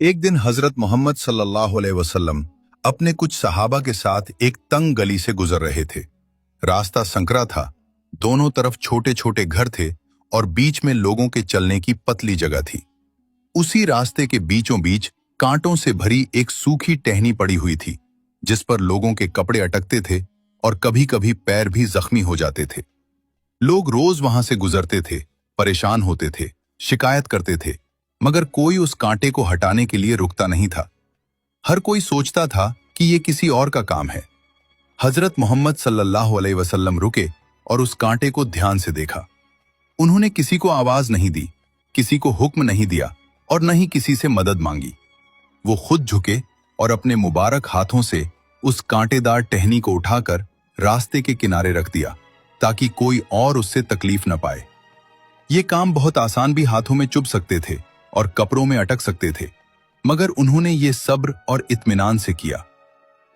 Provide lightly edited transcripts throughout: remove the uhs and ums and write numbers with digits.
एक दिन हजरत मोहम्मद सल्लल्लाहु अलैहि वसल्लम अपने कुछ सहाबा के साथ एक तंग गली से गुजर रहे थे। रास्ता संकरा था, दोनों तरफ छोटे छोटे घर थे और बीच में लोगों के चलने की पतली जगह थी। उसी रास्ते के बीचों बीच कांटों से भरी एक सूखी टहनी पड़ी हुई थी, जिस पर लोगों के कपड़े अटकते थे और कभी कभी पैर भी जख्मी हो जाते थे। लोग रोज वहां से गुजरते थे, परेशान होते थे, शिकायत करते थे, मगर कोई उस कांटे को हटाने के लिए रुकता नहीं था। हर कोई सोचता था कि ये किसी और का काम है। हजरत मोहम्मद सल्लल्लाहु अलैहि वसल्लम रुके और उस कांटे को ध्यान से देखा। उन्होंने किसी को आवाज नहीं दी, किसी को हुक्म नहीं दिया और न ही किसी से मदद मांगी। वो खुद झुके और अपने मुबारक हाथों से उस कांटेदार टहनी को उठाकर रास्ते के किनारे रख दिया, ताकि कोई और उससे तकलीफ न पाए। ये काम बहुत आसान भी हाथों में चुभ सकते थे और कपड़ों में अटक सकते थे, मगर उन्होंने ये सब्र और इत्मीनान से किया।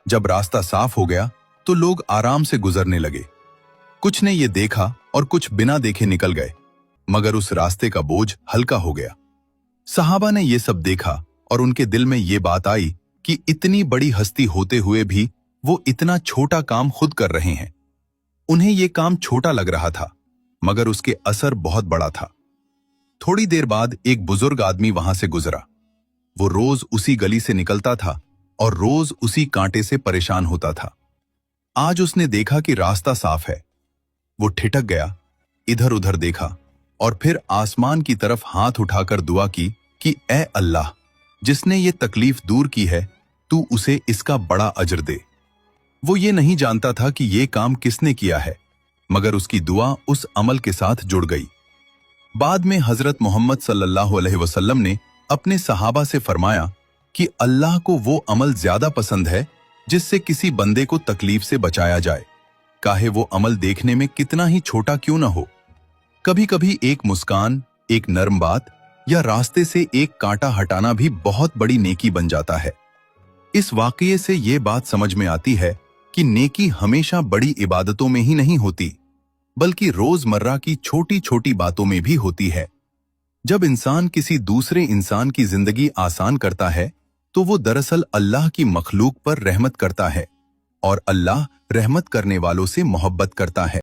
जब रास्ता साफ हो गया तो लोग आराम से गुजरने लगे। कुछ ने ये देखा और कुछ बिना देखे निकल गए, मगर उस रास्ते का बोझ हल्का हो गया। सहाबा ने ये सब देखा और उनके दिल में ये बात आई कि इतनी बड़ी हस्ती होते हुए भी वो इतना छोटा काम खुद कर रहे हैं। उन्हें ये काम छोटा लग रहा था, मगर उसके असर बहुत बड़ा था। थोड़ी देर बाद एक बुजुर्ग आदमी वहां से गुजरा। वो रोज उसी गली से निकलता था और रोज उसी कांटे से परेशान होता था। आज उसने देखा कि रास्ता साफ है। वो ठिठक गया, इधर उधर देखा और फिर आसमान की तरफ हाथ उठाकर दुआ की कि ऐ अल्लाह, जिसने ये तकलीफ दूर की है, तू उसे इसका बड़ा अजर दे। वो ये नहीं जानता था कि ये काम किसने किया है, मगर उसकी दुआ उस अमल के साथ जुड़ गई। बाद में हजरत मोहम्मद सल्लल्लाहु अलैहि वसल्लम ने अपने सहाबा से फरमाया कि अल्लाह को वो अमल ज्यादा पसंद है जिससे किसी बंदे को तकलीफ से बचाया जाए, काहे वो अमल देखने में कितना ही छोटा क्यों न हो। कभी कभी एक मुस्कान, एक नरम बात या रास्ते से एक कांटा हटाना भी बहुत बड़ी नेकी बन जाता है। इस वाकये से ये बात समझ में आती है कि नेकी हमेशा बड़ी इबादतों में ही नहीं होती, बल्कि रोजमर्रा की छोटी छोटी बातों में भी होती है। जब इंसान किसी दूसरे इंसान की जिंदगी आसान करता है तो वो दरअसल अल्लाह की मखलूक पर रहमत करता है, और अल्लाह रहमत करने वालों से मोहब्बत करता है।